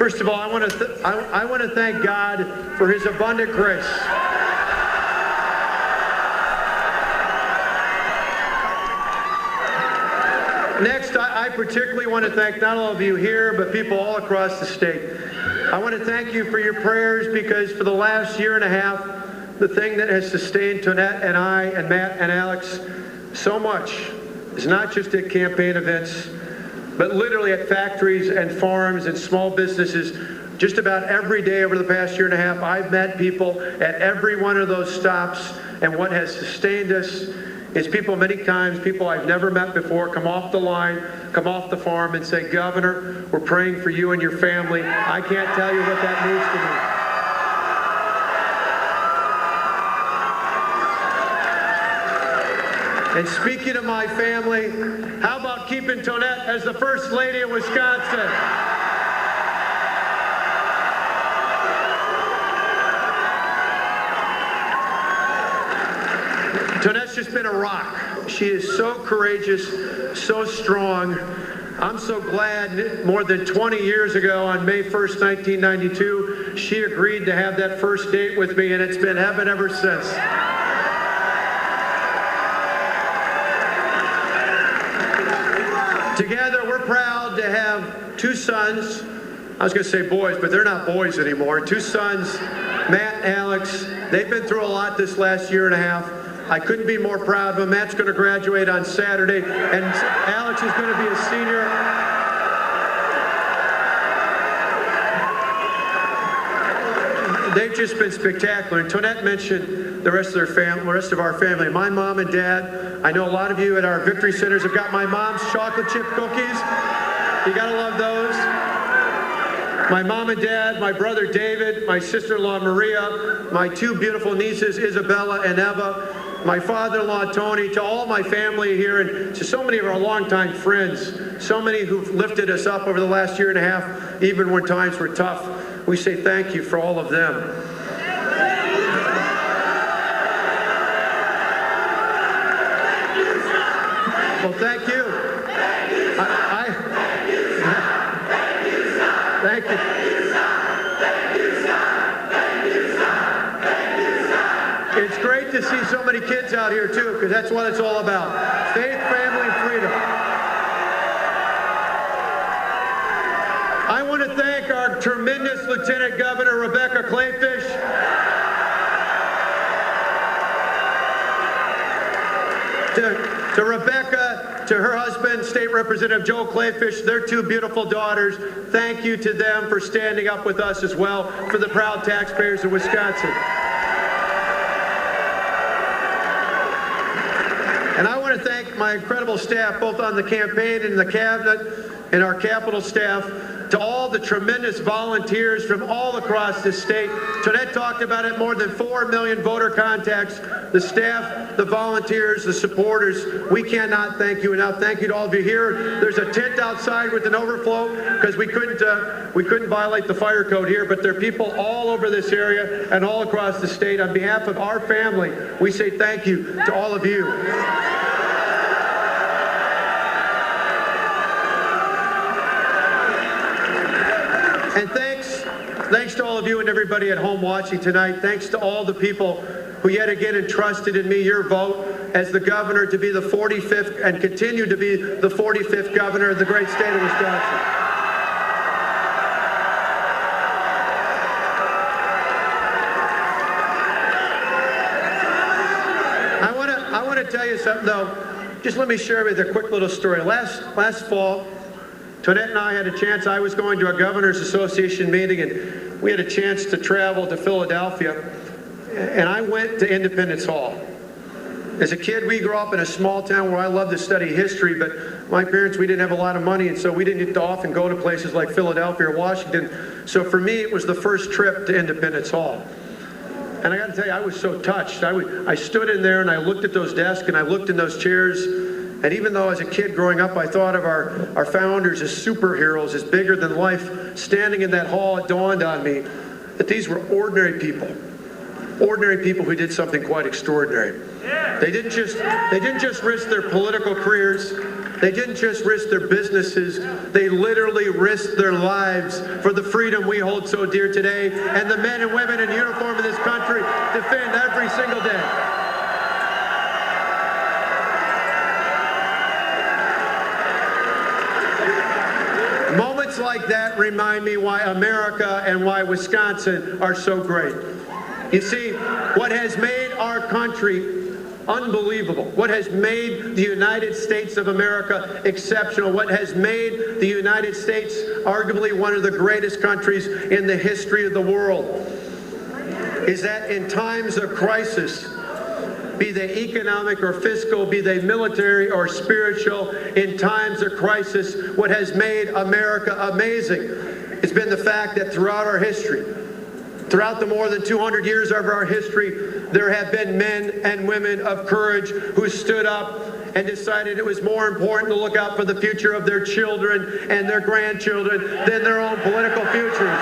First of all, I want to thank God for his abundant grace. Next, I particularly want to thank not all of you here, but people all across the state. I want to thank you for your prayers, because for the last year and a half, the thing that has sustained Tonette and I and Matt and Alex so much is not just at campaign events, but literally at factories and farms and small businesses. Just about every day over the past year and a half, I've met people at every one of those stops, and what has sustained us is people, many times, people I've never met before, come off the line, come off the farm and say, Governor, we're praying for you and your family. I can't tell you what that means to me. And speaking of my family, how about keeping Tonette as the First Lady of Wisconsin? Tonette's just been a rock. She is so courageous, so strong. I'm so glad more than 20 years ago on May 1st, 1992, she agreed to have that first date with me, and it's been heaven ever since. Together, we're proud to have two sons. I was going to say boys, but they're not boys anymore. Two sons, Matt and Alex. They've been through a lot this last year and a half. I couldn't be more proud of them. Matt's going to graduate on Saturday, and Alex is going to be a senior. They've just been spectacular. And Tonette mentioned the rest of our family. My mom and dad. I know a lot of you at our victory centers have got my mom's chocolate chip cookies. You got to love those. My mom and dad, my brother David, my sister-in-law Maria, my two beautiful nieces Isabella and Eva, my father-in-law Tony, to all my family here, and to so many of our longtime friends, so many who've lifted us up over the last year and a half, even when times were tough. We say thank you for all of them. Well, thank you. Thank you. It's great to see so many kids out here, too, because that's what it's all about. Faith, family, and freedom. I want to thank our tremendous Lieutenant Governor, Rebecca Clayfish. To Rebecca, to her husband, State Representative Joe Clayfish, their two beautiful daughters, thank you to them for standing up with us as well, for the proud taxpayers of Wisconsin. And I want to thank my incredible staff, both on the campaign and in the cabinet and our Capitol staff, to all the tremendous volunteers from all across the state. Tonette talked about it, more than 4 million voter contacts. The staff, the volunteers, the supporters, we cannot thank you enough. Thank you to all of you here. There's a tent outside with an overflow because we couldn't violate the fire code here, but there are people all over this area and all across the state. On behalf of our family, we say thank you to all of you. And thanks to all of you and everybody at home watching tonight. Thanks to all the people who yet again entrusted in me your vote as the governor to be the 45th and continue to be the 45th governor of the great state of Wisconsin. I want to tell you something, though. Just let me share with you a quick little story. Last fall, Tonette and I had a chance. I was going to a Governors Association meeting, and we had a chance to travel to Philadelphia. And I went to Independence Hall. As a kid, we grew up in a small town where I loved to study history, but my parents, we didn't have a lot of money, and so we didn't get to often go to places like Philadelphia or Washington. So for me, it was the first trip to Independence Hall. And I got to tell you, I was so touched. I stood in there and I looked at those desks and I looked in those chairs. And even though as a kid growing up, I thought of our founders as superheroes, as bigger than life, standing in that hall, it dawned on me that these were ordinary people who did something quite extraordinary. They didn't just risk their political careers. They didn't just risk their businesses, they literally risked their lives for the freedom we hold so dear today, and the men and women in uniform in this country defend every single day. Moments like that remind me why America and why Wisconsin are so great. You see, what has made our country unbelievable, what has made the United States of America exceptional, what has made the United States arguably one of the greatest countries in the history of the world, is that in times of crisis, be they economic or fiscal, be they military or spiritual, in times of crisis, what has made America amazing has been the fact that throughout our history, throughout the more than 200 years of our history, there have been men and women of courage who stood up and decided it was more important to look out for the future of their children and their grandchildren than their own political futures.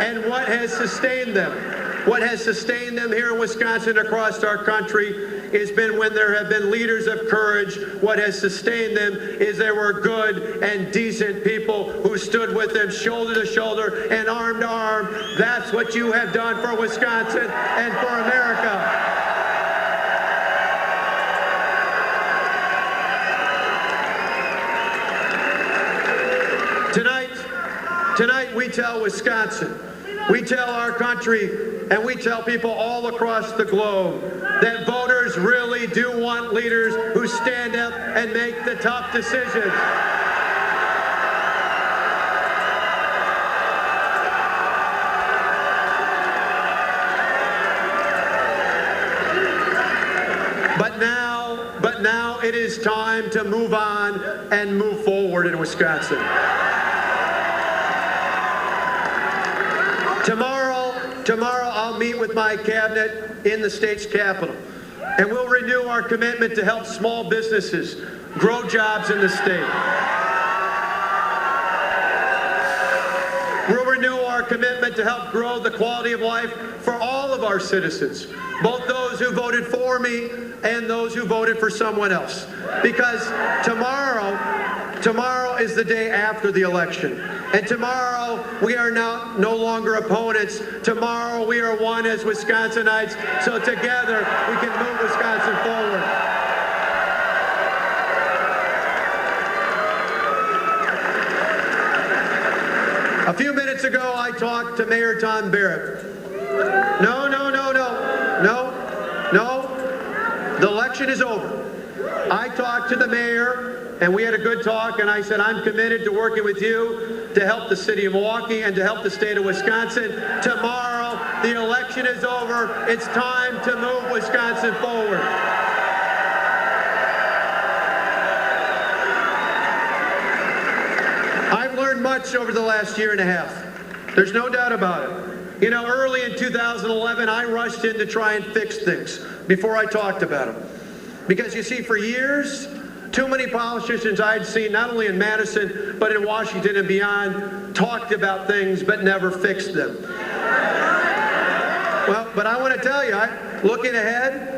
And what has sustained them? What has sustained them here in Wisconsin, across our country, has been when there have been leaders of courage. What has sustained them is there were good and decent people who stood with them shoulder to shoulder and arm to arm. That's what you have done for Wisconsin and for America. Tonight we tell Wisconsin, we tell our country, and we tell people all across the globe that voters really do want leaders who stand up and make the tough decisions. But now it is time to move on and move forward in Wisconsin. Tomorrow I'll meet with my cabinet in the state's capital, and we'll renew our commitment to help small businesses grow jobs in the state. We'll renew our commitment to help grow the quality of life for all of our citizens, both those who voted for me and those who voted for someone else. Because tomorrow is the day after the election. And tomorrow, we are now no longer opponents. Tomorrow, we are one as Wisconsinites. So together, we can move Wisconsin forward. A few minutes ago, I talked to Mayor Tom Barrett. No. The election is over. I talked to the mayor, and we had a good talk, and I said, I'm committed to working with you to help the city of Milwaukee and to help the state of Wisconsin. Tomorrow, the election is over. It's time to move Wisconsin forward. I've learned much over the last year and a half. There's no doubt about it. You know, early in 2011, I rushed in to try and fix things before I talked about them. Because you see, for years, too many politicians I'd seen, not only in Madison, but in Washington and beyond, talked about things but never fixed them. Well, but I want to tell you, looking ahead,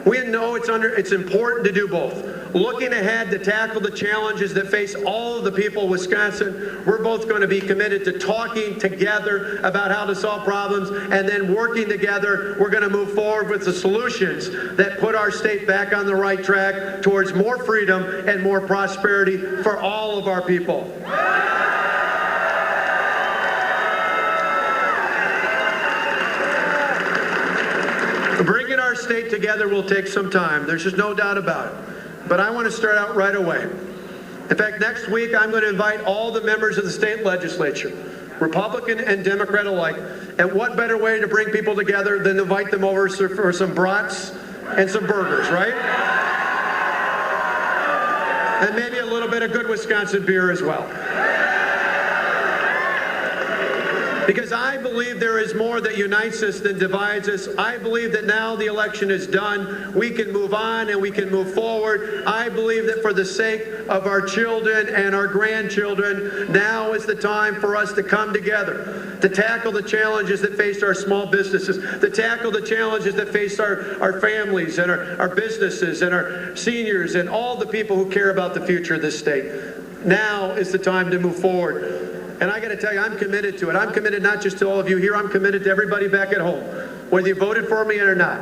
we know it's important to do both. Looking ahead to tackle the challenges that face all of the people of Wisconsin, we're both going to be committed to talking together about how to solve problems, and then working together, we're going to move forward with the solutions that put our state back on the right track towards more freedom and more prosperity for all of our people. Bringing our state together will take some time. There's just no doubt about it. But I want to start out right away. In fact, next week I'm going to invite all the members of the state legislature, Republican and Democrat alike. And what better way to bring people together than invite them over for some brats and some burgers, right? And maybe a little bit of good Wisconsin beer as well. Because I believe there is more that unites us than divides us. I believe that now the election is done, we can move on and we can move forward. I believe that for the sake of our children and our grandchildren, now is the time for us to come together, to tackle the challenges that face our small businesses, to tackle the challenges that face our families and our businesses and our seniors and all the people who care about the future of this state. Now is the time to move forward. And I got to tell you, I'm committed to it. I'm committed not just to all of you here, I'm committed to everybody back at home, whether you voted for me or not.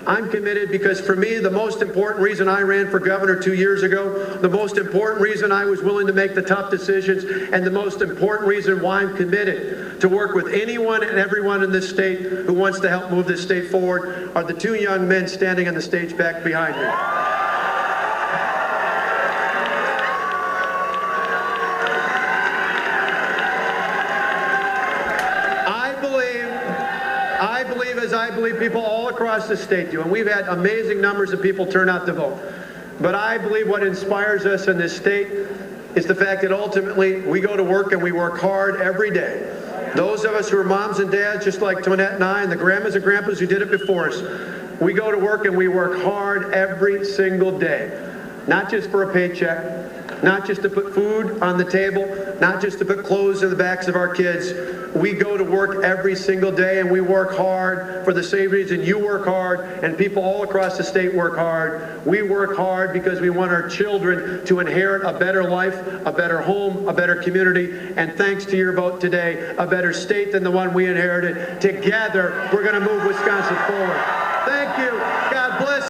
I'm committed because for me, the most important reason I ran for governor 2 years ago, the most important reason I was willing to make the tough decisions, and the most important reason why I'm committed to work with anyone and everyone in this state who wants to help move this state forward are the two young men standing on the stage back behind me. I believe people all across the state do, and we've had amazing numbers of people turn out to vote. But I believe what inspires us in this state is the fact that ultimately we go to work and we work hard every day. Those of us who are moms and dads, just like Toinette and I, and the grandmas and grandpas who did it before us, we go to work and we work hard every single day. Not just for a paycheck, not just to put food on the table, not just to put clothes in the backs of our kids. We go to work every single day and we work hard for the same reason you work hard and people all across the state work hard. We work hard because we want our children to inherit a better life, a better home, a better community, and thanks to your vote today, a better state than the one we inherited. Together, we're going to move Wisconsin forward. Thank you.